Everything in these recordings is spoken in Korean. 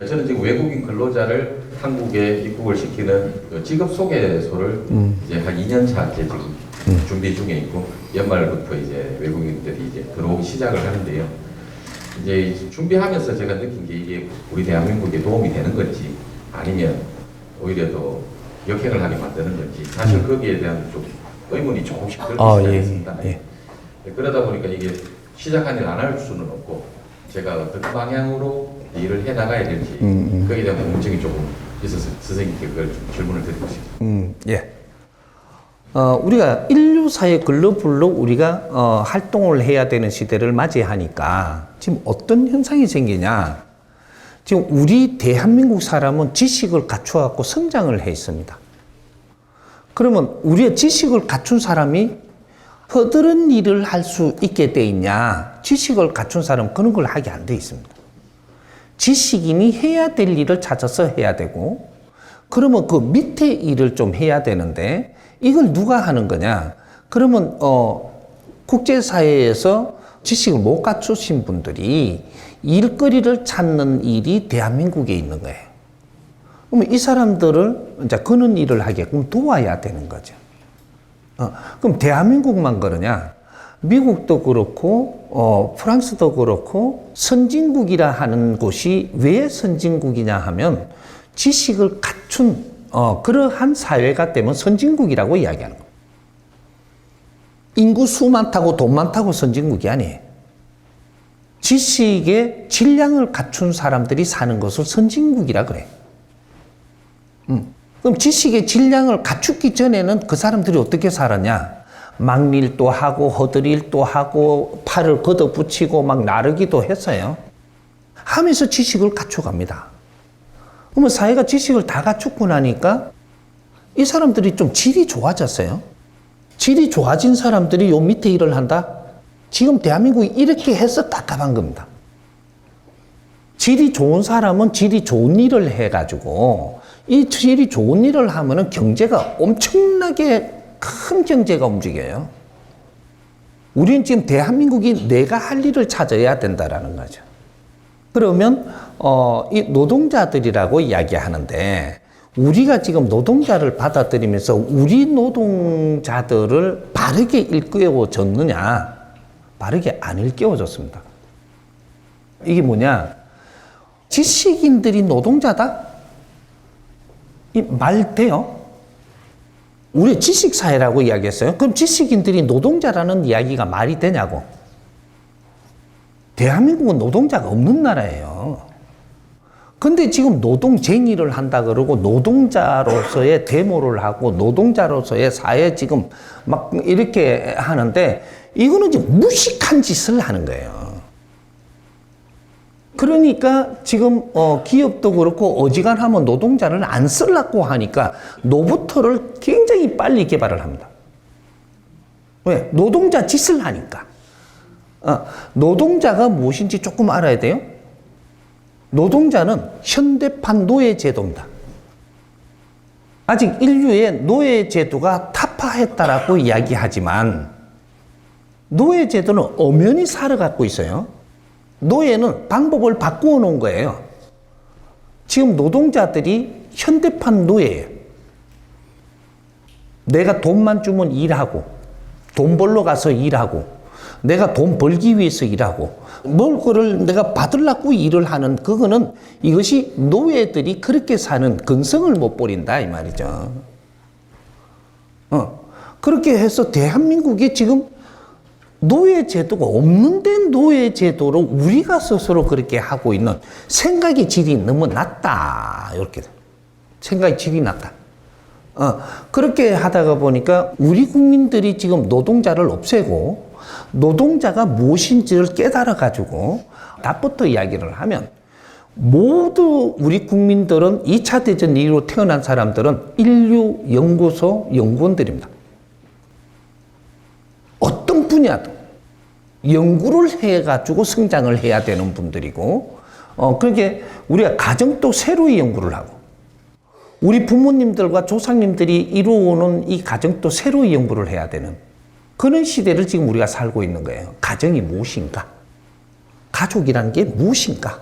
저는 지금 외국인 근로자를 한국에 입국을 시키는 그 직업 소개소를 이제 한 2년 차째 지금 준비 중에 있고 연말부터 이제 외국인들이 이제 들어오기 시작을 하는데요. 이제 준비하면서 제가 느낀 게 이게 우리 대한민국에 도움이 되는 건지 아니면 오히려 더 역행을 하게 만드는 건지 사실 거기에 대한 좀 의문이 조금씩 들기 시작했습니다. 예. 그러다 보니까 이게 시작한 일 안 할 수는 없고 제가 어떤 방향으로 일을 해 나가야 될지 거기에 대한 궁금증이 조금 있어서 선생님께 그걸 좀 질문을 드리고 싶습니다. 예. 우리가 인류사의 글로벌로 우리가 활동을 해야 되는 시대를 맞이하니까 지금 어떤 현상이 생기냐. 지금 우리 대한민국 사람은 지식을 갖추어갖고 성장을 해 있습니다. 그러면 우리의 지식을 갖춘 사람이 허드른 일을 할 수 있게 돼 있냐? 지식을 갖춘 사람은 그런 걸 하게 안 돼 있습니다. 지식인이 해야 될 일을 찾아서 해야 되고, 그러면 그 밑에 일을 좀 해야 되는데, 이걸 누가 하는 거냐? 그러면, 국제사회에서 지식을 못 갖추신 분들이 일거리를 찾는 일이 대한민국에 있는 거예요. 그러면 이 사람들을 이제 그런 일을 하게끔 도와야 되는 거죠. 그럼 대한민국만 그러냐? 미국도 그렇고, 프랑스도 그렇고, 선진국이라 하는 곳이 왜 선진국이냐 하면 지식을 갖춘, 그러한 사회가 되면 선진국이라고 이야기하는 거예요. 인구 수 많다고 돈 많다고 선진국이 아니에요. 지식의 질량을 갖춘 사람들이 사는 것을 선진국이라 그래요. 그럼 지식의 질량을 갖추기 전에는 그 사람들이 어떻게 살았냐? 막일도 하고 허드릴도 하고 팔을 걷어붙이고 막 나르기도 했어요. 하면서 지식을 갖춰갑니다. 그러면 사회가 지식을 다 갖추고 나니까 이 사람들이 좀 질이 좋아졌어요. 질이 좋아진 사람들이 요 밑에 일을 한다? 지금 대한민국이 이렇게 해서 답답한 겁니다. 질이 좋은 사람은 질이 좋은 일을 해가지고 이 질이 좋은 일을 하면은 경제가 엄청나게 큰 경제가 움직여요. 우리는 지금 대한민국이 내가 할 일을 찾아야 된다라는 거죠. 그러면 이 노동자들이라고 이야기하는데 우리가 지금 노동자를 받아들이면서 우리 노동자들을 바르게 일깨워줬느냐? 바르게 안 일깨워줬습니다. 이게 뭐냐? 지식인들이 노동자다? 이 말 돼요? 우리 지식사회라고 이야기했어요. 그럼 지식인들이 노동자라는 이야기가 말이 되냐고. 대한민국은 노동자가 없는 나라예요. 근데 지금 노동쟁의를 한다 그러고 노동자로서의 데모를 하고 노동자로서의 사회 지금 막 이렇게 하는데 이거는 지금 무식한 짓을 하는 거예요. 그러니까 지금 기업도 그렇고 어지간하면 노동자를 안 쓰려고 하니까 로봇을 굉장히 빨리 개발을 합니다. 왜? 노동자 짓을 하니까. 노동자가 무엇인지 조금 알아야 돼요. 노동자는 현대판 노예제도입니다. 아직 인류의 노예제도가 타파했다라고 이야기하지만 노예제도는 엄연히 살아가고 있어요. 노예는 방법을 바꾸어 놓은 거예요. 지금 노동자들이 현대판 노예예요. 내가 돈만 주면 일하고, 돈 벌러 가서 일하고, 내가 돈 벌기 위해서 일하고, 그걸 내가 받으려고 일을 하는, 그거는 이것이 노예들이 그렇게 사는 근성을 못 버린다, 이 말이죠. 그렇게 해서 대한민국이 지금 노예제도가 없는데 노예제도로 우리가 스스로 그렇게 하고 있는 생각의 질이 너무 낮다. 이렇게. 생각의 질이 낮다. 그렇게 하다가 보니까 우리 국민들이 지금 노동자를 없애고 노동자가 무엇인지를 깨달아가지고 답부터 이야기를 하면 모두 우리 국민들은 2차 대전 이후로 태어난 사람들은 인류연구소 연구원들입니다. 어떤 분야도 연구를 해가지고 성장을 해야 되는 분들이고, 그렇게 우리가 가정도 새로이 연구를 하고, 우리 부모님들과 조상님들이 이루어오는 이 가정도 새로이 연구를 해야 되는 그런 시대를 지금 우리가 살고 있는 거예요. 가정이 무엇인가? 가족이라는 게 무엇인가?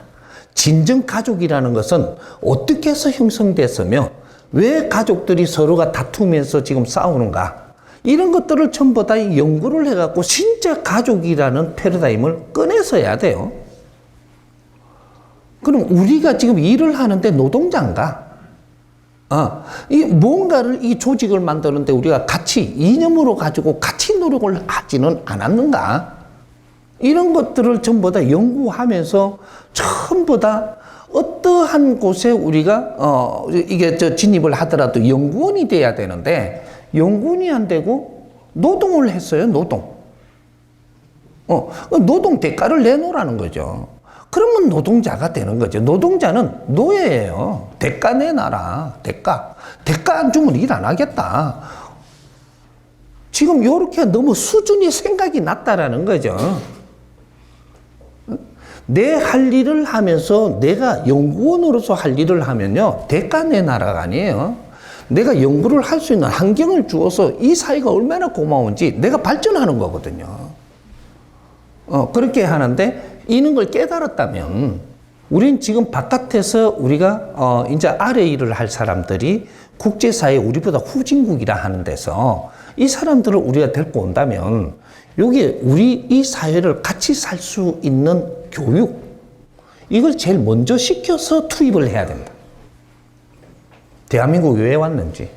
진정 가족이라는 것은 어떻게 해서 형성됐으며 왜 가족들이 서로가 다투면서 지금 싸우는가, 이런 것들을 전부 다 연구를 해갖고 진짜 가족이라는 패러다임을 꺼내서 해야 돼요. 그럼 우리가 지금 일을 하는데 노동자인가? 이 뭔가를 이 조직을 만드는데 우리가 같이 이념으로 가지고 같이 노력을 하지는 않았는가? 이런 것들을 전부 다 연구하면서 전부 다 어떠한 곳에 우리가 이게 진입을 하더라도 연구원이 돼야 되는데 연구원이 안 되고 노동을 했어요. 노동. 노동 대가를 내놓으라는 거죠. 그러면 노동자가 되는 거죠. 노동자는 노예예요. 대가 내놔라. 대가 안 주면 일 안 하겠다. 지금 이렇게 너무 수준이 생각이 낮다라는 거죠. 내 할 일을 하면서 내가 연구원으로서 할 일을 하면요, 대가 내놔라가 아니에요. 내가 연구를 할 수 있는 환경을 주어서 이 사회가 얼마나 고마운지 내가 발전하는 거거든요. 그렇게 하는데 이런 걸 깨달았다면 우린 지금 바깥에서 우리가 이제 아래 일을 할 사람들이 국제사회 우리보다 후진국이라 하는 데서 이 사람들을 우리가 데리고 온다면 여기 우리 이 사회를 같이 살 수 있는 교육, 이걸 제일 먼저 시켜서 투입을 해야 된다. 대한민국 왜 왔는지,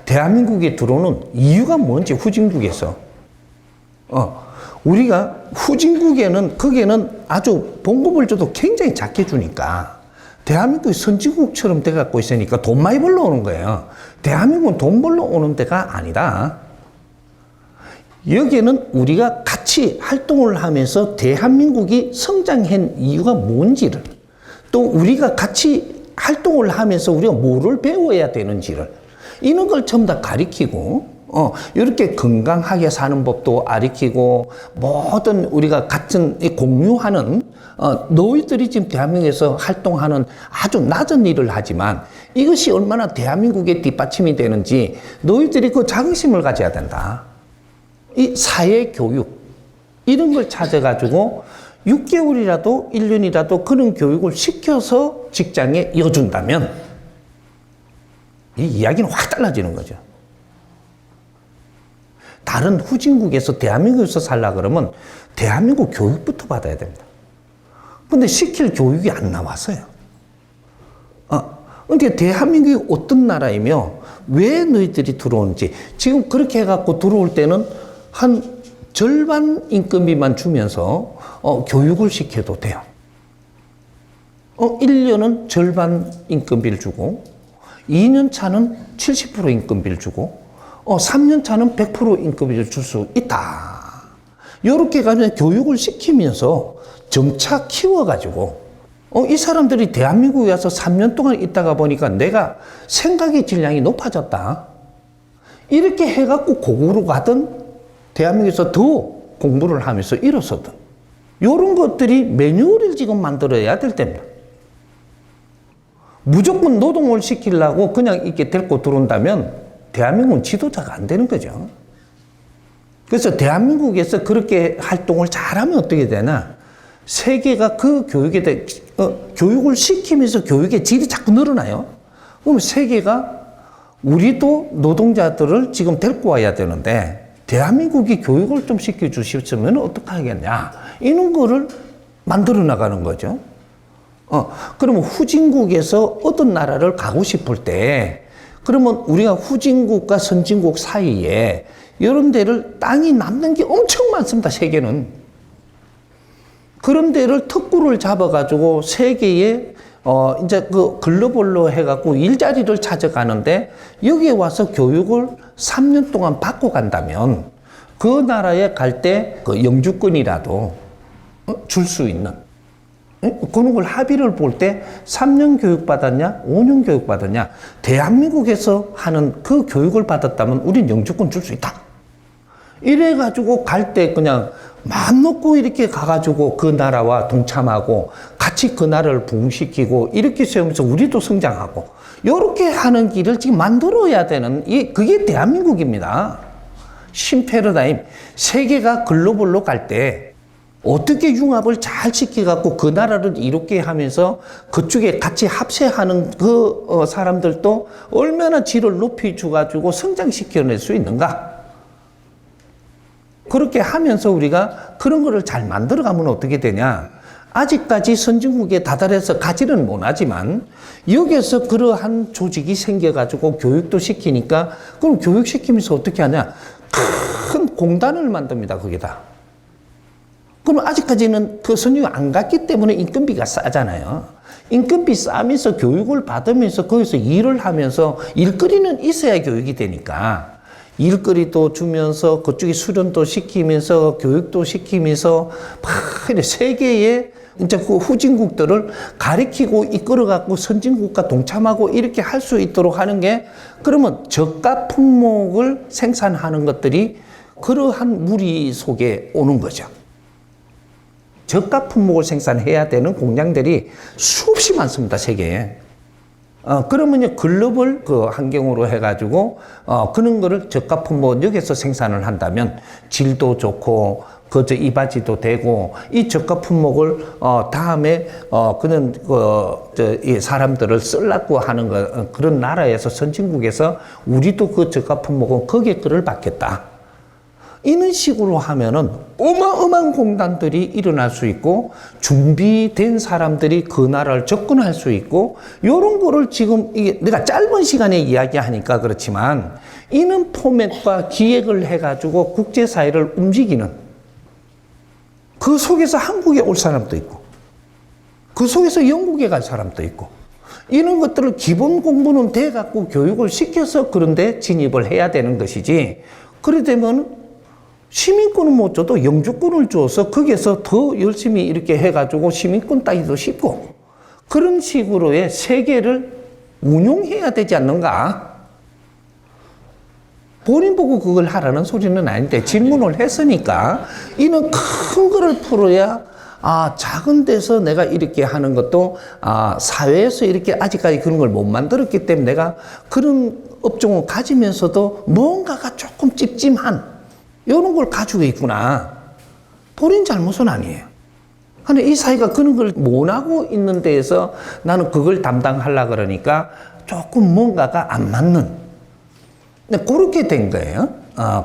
대한민국에 들어오는 이유가 뭔지, 후진국에서 우리가 후진국에는 거기에는 아주 봉급을 줘도 굉장히 작게 주니까 대한민국이 선진국처럼 돼갖고 있으니까 돈 많이 벌러 오는 거예요. 대한민국은 돈 벌러 오는 데가 아니다. 여기에는 우리가 같이 활동을 하면서 대한민국이 성장한 이유가 뭔지를, 또 우리가 같이 활동을 하면서 우리가 뭐를 배워야 되는지를, 이런 걸 전부 다 가르치고, 이렇게 건강하게 사는 법도 가르치고, 모든 우리가 같은 공유하는, 너희들이 지금 대한민국에서 활동하는 아주 낮은 일을 하지만 이것이 얼마나 대한민국의 뒷받침이 되는지 너희들이 그 자긍심을 가져야 된다. 이 사회교육, 이런 걸 찾아가지고 6개월이라도 1년이라도 그런 교육을 시켜서 직장에 이어준다면 이 이야기는 확 달라지는 거죠. 다른 후진국에서 대한민국에서 살라 그러면 대한민국 교육부터 받아야 됩니다. 근데 시킬 교육이 안 나왔어요. 근데 대한민국이 어떤 나라이며 왜 너희들이 들어오는지, 지금 그렇게 해갖고 들어올 때는 한 절반 임금비만 주면서 교육을 시켜도 돼요. 1년은 절반 임금비를 주고 2년 차는 70% 임금비를 주고 3년 차는 100% 임금비를 줄 수 있다. 이렇게 가면 교육을 시키면서 점차 키워가지고 이 사람들이 대한민국에 와서 3년 동안 있다가 보니까 내가 생각의 질량이 높아졌다. 이렇게 해갖고 고구로 가든 대한민국에서 더 공부를 하면서 일어서든, 이런 것들이 매뉴얼을 지금 만들어야 될 때입니다. 무조건 노동을 시키려고 그냥 이렇게 데리고 들어온다면 대한민국은 지도자가 안 되는 거죠. 그래서 대한민국에서 그렇게 활동을 잘하면 어떻게 되나, 세계가 그 교육에 대해 교육을 시키면서 교육의 질이 자꾸 늘어나요. 그럼 세계가 우리도 노동자들을 지금 데리고 와야 되는데 대한민국이 교육을 좀 시켜주셨으면 어떻게 하겠냐, 이런 거를 만들어 나가는 거죠. 그러면 후진국에서 어떤 나라를 가고 싶을 때, 그러면 우리가 후진국과 선진국 사이에 이런 데를 땅이 남는 게 엄청 많습니다. 세계는. 그런 데를 특구를 잡아가지고 세계에 이제 그 글로벌로 해갖고 일자리를 찾아가는데 여기에 와서 교육을 3년 동안 받고 간다면 그 나라에 갈 때 그 영주권이라도 줄 수 있는 그런 걸 합의를 볼 때 3년 교육 받았냐, 5년 교육 받았냐, 대한민국에서 하는 그 교육을 받았다면 우린 영주권 줄 수 있다. 이래가지고 갈 때 그냥 마음 놓고 이렇게 가가지고 그 나라와 동참하고 같이 그 나라를 부흥시키고 이렇게 세우면서 우리도 성장하고 이렇게 하는 길을 지금 만들어야 되는, 그게 대한민국입니다. 신패러다임. 세계가 글로벌로 갈 때 어떻게 융합을 잘 시켜갖고 그 나라를 이롭게 하면서 그쪽에 같이 합세하는 그 사람들도 얼마나 질을 높여줘가지고 성장시켜낼 수 있는가? 그렇게 하면서 우리가 그런 거를 잘 만들어가면 어떻게 되냐? 아직까지 선진국에 다다라서 가지는 못하지만 여기에서 그러한 조직이 생겨가지고 교육도 시키니까 그럼 교육시키면서 어떻게 하냐? 큰 공단을 만듭니다, 거기다. 그럼 아직까지는 그 선진국 안 갔기 때문에 인건비가 싸잖아요. 인건비 싸면서 교육을 받으면서 거기서 일을 하면서 일거리는 있어야 교육이 되니까 일거리도 주면서 그쪽에 수련도 시키면서 교육도 시키면서 막 세계의 이제 그 후진국들을 가리키고 이끌어갖고 선진국과 동참하고 이렇게 할 수 있도록 하는 게 그러면 저가 품목을 생산하는 것들이 그러한 무리 속에 오는 거죠. 저가 품목을 생산해야 되는 공장들이 수없이 많습니다, 세계에. 그러면요, 글로벌 그 환경으로 해가지고, 그런 거를 저가 품목 여기서 생산을 한다면 질도 좋고, 그저 이바지도 되고, 이 저가 품목을, 다음에, 그런, 이 사람들을 쓰려고 하는 그런 나라에서 선진국에서 우리도 그 저가 품목은 거기에 거를 받겠다. 이런 식으로 하면은 어마어마한 공단들이 일어날 수 있고 준비된 사람들이 그 나라를 접근할 수 있고 이런 거를 지금 이게 내가 짧은 시간에 이야기하니까 그렇지만 이런 포맷과 기획을 해가지고 국제사회를 움직이는 그 속에서 한국에 올 사람도 있고 그 속에서 영국에 갈 사람도 있고 이런 것들을 기본 공부는 돼갖고 교육을 시켜서 그런데 진입을 해야 되는 것이지 그래 되면 시민권은 못 줘도 영주권을 줘서 거기에서 더 열심히 이렇게 해가지고 시민권 따기도 쉽고 그런 식으로의 세계를 운용해야 되지 않는가? 본인 보고 그걸 하라는 소리는 아닌데 질문을 했으니까 이는 큰 거를 풀어야 작은 데서 내가 이렇게 하는 것도 사회에서 이렇게 아직까지 그런 걸 못 만들었기 때문에 내가 그런 업종을 가지면서도 뭔가가 조금 찝찝한 이런 걸 가지고 있구나. 본인 잘못은 아니에요. 근데 이 사회가 그런 걸 못하고 있는 데에서 나는 그걸 담당하려고 그러니까 조금 뭔가가 안 맞는. 그렇게 된 거예요.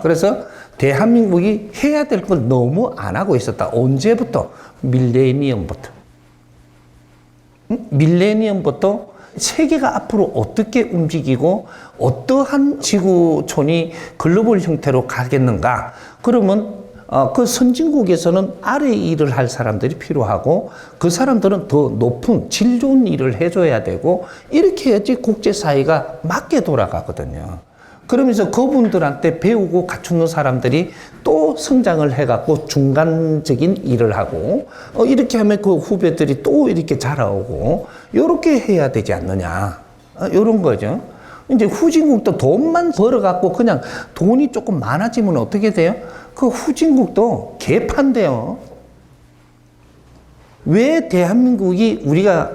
그래서 대한민국이 해야 될 걸 너무 안 하고 있었다. 언제부터? 밀레니엄부터. 밀레니엄부터 세계가 앞으로 어떻게 움직이고 어떠한 지구촌이 글로벌 형태로 가겠는가? 그러면 그 선진국에서는 아래 일을 할 사람들이 필요하고 그 사람들은 더 높은 질 좋은 일을 해줘야 되고 이렇게 해야지 국제사회가 맞게 돌아가거든요. 그러면서 그분들한테 배우고 갖추는 사람들이 또 성장을 해갖고 중간적인 일을 하고 이렇게 하면 그 후배들이 또 이렇게 자라오고 이렇게 해야 되지 않느냐 이런 거죠. 이제 후진국도 돈만 벌어갖고 그냥 돈이 조금 많아지면 어떻게 돼요? 그 후진국도 개판돼요. 왜 대한민국이 우리가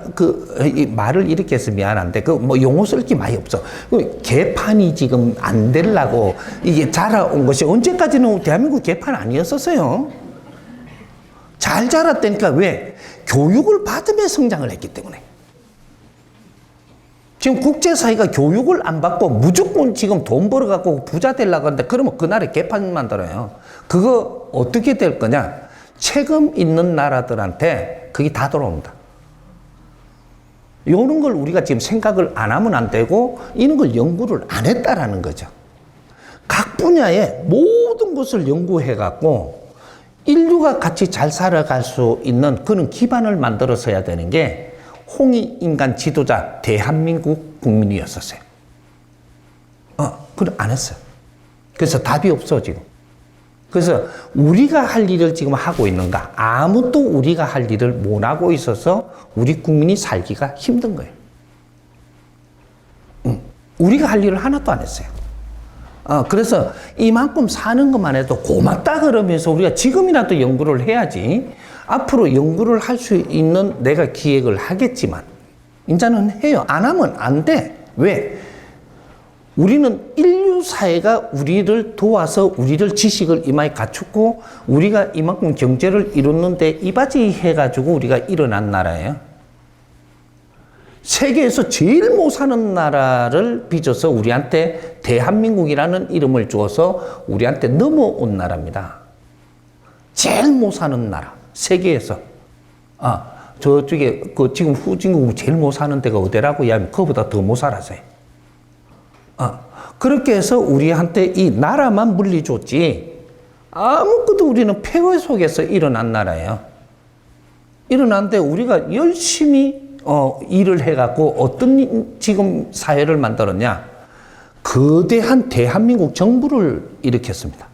이 말을 이렇게 해서 미안한데 뭐 용어 쓸 게 많이 없어. 개판이 지금 안 되려고 이게 자라온 것이 언제까지는 대한민국 개판 아니었었어요. 잘 자랐다니까 왜? 교육을 받으며 성장을 했기 때문에. 지금 국제사회가 교육을 안 받고 무조건 지금 돈 벌어갖고 부자 되려고 하는데 그러면 그 나라에 개판 만들어요. 그거 어떻게 될 거냐? 책임 있는 나라들한테 그게 다 돌아옵니다. 이런 걸 우리가 지금 생각을 안 하면 안 되고 이런 걸 연구를 안 했다라는 거죠. 각 분야의 모든 것을 연구해갖고 인류가 같이 잘 살아갈 수 있는 그런 기반을 만들어서야 되는 게 홍익인간 지도자 대한민국 국민이었었어요. 그걸 안 했어요. 그래서 답이 없어 지금. 그래서 우리가 할 일을 지금 하고 있는가? 아무도 우리가 할 일을 못 하고 있어서 우리 국민이 살기가 힘든 거예요. 우리가 할 일을 하나도 안 했어요. 그래서 이만큼 사는 것만 해도 고맙다 그러면서 우리가 지금이라도 연구를 해야지. 앞으로 연구를 할 수 있는 내가 기획을 하겠지만 이제는 해요. 안 하면 안 돼. 왜? 우리는 인류 사회가 우리를 도와서 우리를 지식을 이마에 갖추고 우리가 이만큼 경제를 이뤘는데 이바지 해가지고 우리가 일어난 나라예요. 세계에서 제일 못 사는 나라를 빚어서 우리한테 대한민국이라는 이름을 주어서 우리한테 넘어온 나라입니다. 제일 못 사는 나라, 세계에서. 저쪽에 지금 후진국 제일 못 사는 데가 어디라고 이야기하면 그거보다 더 못 살았어요. 그렇게 해서 우리한테 이 나라만 물리줬지 아무것도 우리는 폐허 속에서 일어난 나라예요. 일어났는데 우리가 열심히 일을 해갖고 어떤 지금 사회를 만들었냐? 거대한 대한민국 정부를 일으켰습니다.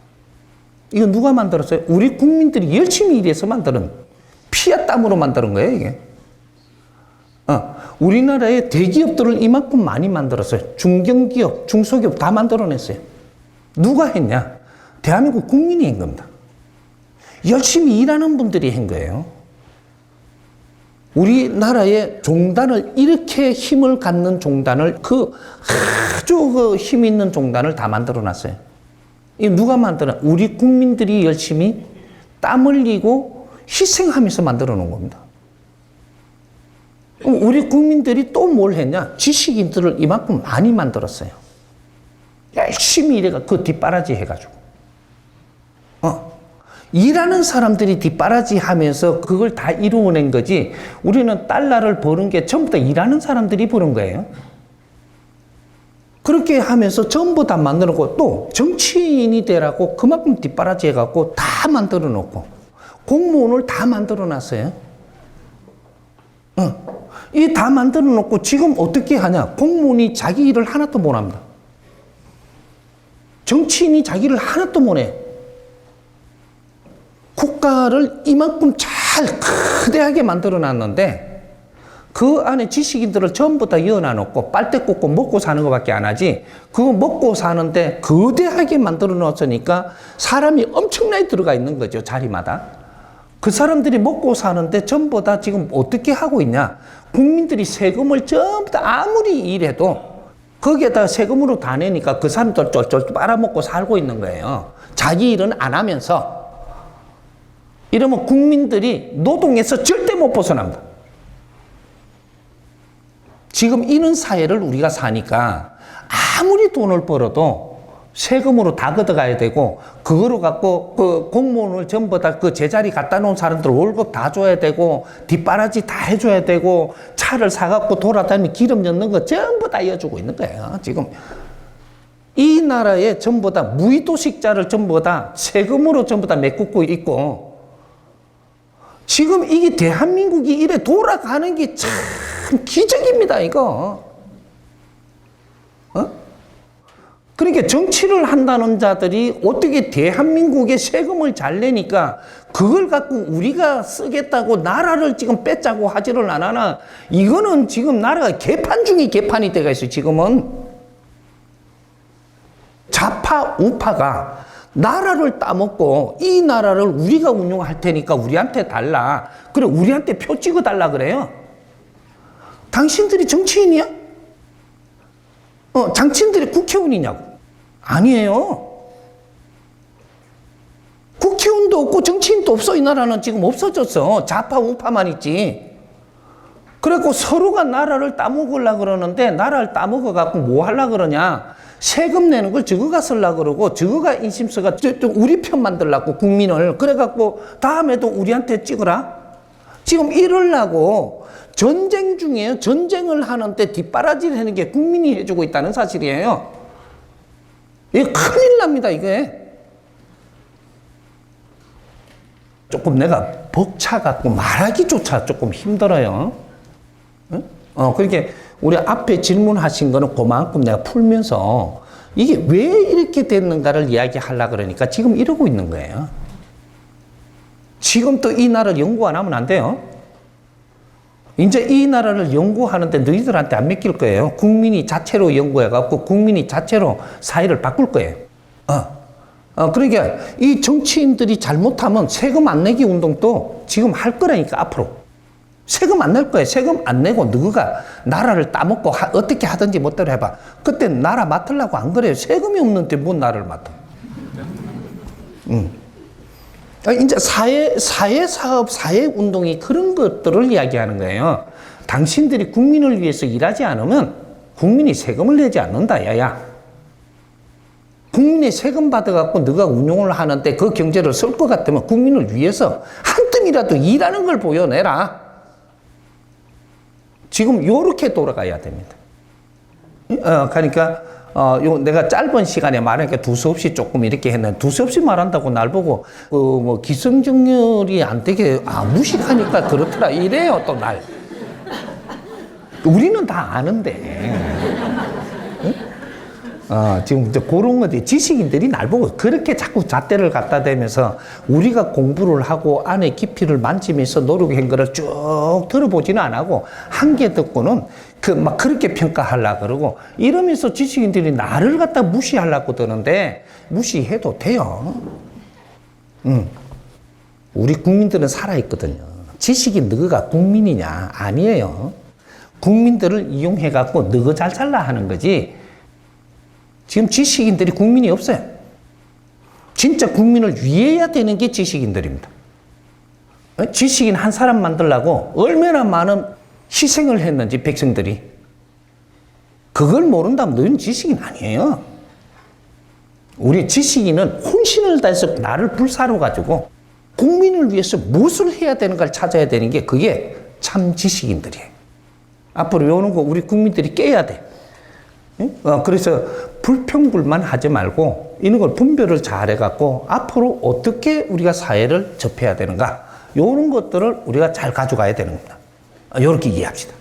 이거 누가 만들었어요? 우리 국민들이 열심히 일해서 만드는, 피와 땀으로 만드는 거예요, 이게. 우리나라의 대기업들을 이만큼 많이 만들었어요. 중견기업, 중소기업 다 만들어냈어요. 누가 했냐? 대한민국 국민이 한 겁니다. 열심히 일하는 분들이 한 거예요. 우리나라의 종단을, 이렇게 힘을 갖는 종단을, 아주 힘 있는 종단을 다 만들어 놨어요. 이 누가 만들어? 우리 국민들이 열심히 땀 흘리고 희생하면서 만들어 놓은 겁니다. 우리 국민들이 또 뭘 했냐? 지식인들을 이만큼 많이 만들었어요. 열심히 일해가 그 뒷바라지 해가지고. 일하는 사람들이 뒷바라지 하면서 그걸 다 이루어낸 거지, 우리는 달러를 버는 게 전부 다 일하는 사람들이 버는 거예요. 그렇게 하면서 전부 다 만들어 놓고 또 정치인이 되라고 그만큼 뒷바라지 해갖고 다 만들어 놓고 공무원을 다 만들어 놨어요. 이 다 만들어 놓고 지금 어떻게 하냐? 공무원이 자기 일을 하나도 못 합니다. 정치인이 자기를 하나도 못 해. 국가를 이만큼 잘 거대하게 만들어 놨는데 그 안에 지식인들을 전부 다 여어놔놓고 빨대 꽂고 먹고 사는 것밖에 안 하지, 그거 먹고 사는데 거대하게 만들어 놨으니까 사람이 엄청나게 들어가 있는 거죠, 자리마다. 그 사람들이 먹고 사는데 전부 다 지금 어떻게 하고 있냐? 국민들이 세금을 전부 다 아무리 일해도 거기에다 세금으로 다 내니까 그 사람들 쫄쫄 빨아먹고 살고 있는 거예요. 자기 일은 안 하면서. 이러면 국민들이 노동에서 절대 못 벗어납니다. 지금 이런 사회를 우리가 사니까 아무리 돈을 벌어도 세금으로 다 걷어가야 되고, 그거로 갖고 그 공무원을 전부 다 그 제자리 갖다 놓은 사람들 월급 다 줘야 되고, 뒷바라지 다 해줘야 되고, 차를 사갖고 돌아다니면 기름 넣는 거 전부 다 이어주고 있는 거예요. 지금 이 나라에 전부 다 무의도식자를 전부 다 세금으로 전부 다 메꾸고 있고, 지금 이게 대한민국이 이래 돌아가는 게 참 기적입니다, 이거. 그러니까 정치를 한다는 자들이 어떻게 대한민국에 세금을 잘 내니까 그걸 갖고 우리가 쓰겠다고 나라를 지금 뺏자고 하지를 안 하나. 이거는 지금 나라가 개판 중에 개판이 돼가 있어요, 지금은. 좌파, 우파가 나라를 따먹고 이 나라를 우리가 운영할 테니까 우리한테 달라. 그래, 우리한테 표 찍어달라 그래요. 당신들이 정치인이야? 당신들이 국회의원이냐고. 아니에요. 국회의원도 없고 정치인도 없어. 이 나라는 지금 없어졌어. 좌파 우파만 있지. 그래갖고 서로가 나라를 따먹으려고 그러는데, 나라를 따먹어갖고 뭐 하려고 그러냐? 세금 내는 걸 저거가 쓰려고 그러고, 저거가 인심서가 우리 편 만들려고, 국민을. 그래갖고 다음에도 우리한테 찍어라. 지금 이러려고 전쟁 중에 전쟁을 하는데 뒷바라지를 하는 게 국민이 해주고 있다는 사실이에요. 이게 큰일 납니다, 이게. 조금 내가 벅차갖고 말하기조차 조금 힘들어요. 그러니까 우리 앞에 질문하신 거는 그만큼 내가 풀면서 이게 왜 이렇게 됐는가를 이야기하려고 그러니까 지금 이러고 있는 거예요. 지금 또 이 나라를 연구 안 하면 안 돼요. 이제 이 나라를 연구하는데 너희들한테 안 맡길 거예요. 국민이 자체로 연구해갖고 국민이 자체로 사회를 바꿀 거예요. 그러니까 이 정치인들이 잘못하면 세금 안 내기 운동도 지금 할 거라니까, 앞으로. 세금 안 낼 거야. 세금 안 내고 너가 나라를 따먹고 어떻게 하든지 멋대로 해봐. 그때 나라 맡으려고 안 그래요. 세금이 없는데 뭔 나라를 맡아. 이제 사회사업, 사회운동이 그런 것들을 이야기하는 거예요. 당신들이 국민을 위해서 일하지 않으면 국민이 세금을 내지 않는다, 야야. 국민의 세금 받아갖고 너가 운용을 하는데 그 경제를 쓸 것 같으면 국민을 위해서 한 뜸이라도 일하는 걸 보여내라. 지금 요렇게 돌아가야 됩니다. 그러니까 내가 짧은 시간에 말하니까 두서없이 조금 이렇게 했는데 두서없이 말한다고 날 보고 뭐 기승전결이 안 되게 무식하니까 그렇더라 이래요 또 날. 우리는 다 아는데. 지금 이제 그런 것들 지식인들이 날 보고 그렇게 자꾸 잣대를 갖다 대면서 우리가 공부를 하고 안에 깊이를 만지면서 노력한 거를 쭉 들어보지는 안 하고 한 개 듣고는 막 그렇게 평가하려고 그러고 이러면서 지식인들이 나를 갖다 무시하려고 드는데 무시해도 돼요. 우리 국민들은 살아있거든요. 지식인 너가 국민이냐? 아니에요. 국민들을 이용해갖고 너가 잘 살라 하는 거지. 지금 지식인들이 국민이 없어요. 진짜 국민을 위해야 되는 게 지식인들입니다. 지식인 한 사람 만들려고 얼마나 많은 희생을 했는지 백성들이. 그걸 모른다면 너는 지식인 아니에요. 우리 지식인은 혼신을 다해서 나를 불사로 가지고 국민을 위해서 무엇을 해야 되는가를 찾아야 되는 게 그게 참 지식인들이에요. 앞으로 요런 거 우리 국민들이 깨야 돼. 그래서 불평불만 하지 말고 이런 걸 분별을 잘 해갖고 앞으로 어떻게 우리가 사회를 접해야 되는가 이런 것들을 우리가 잘 가져가야 되는 겁니다. 이렇게 이해합시다.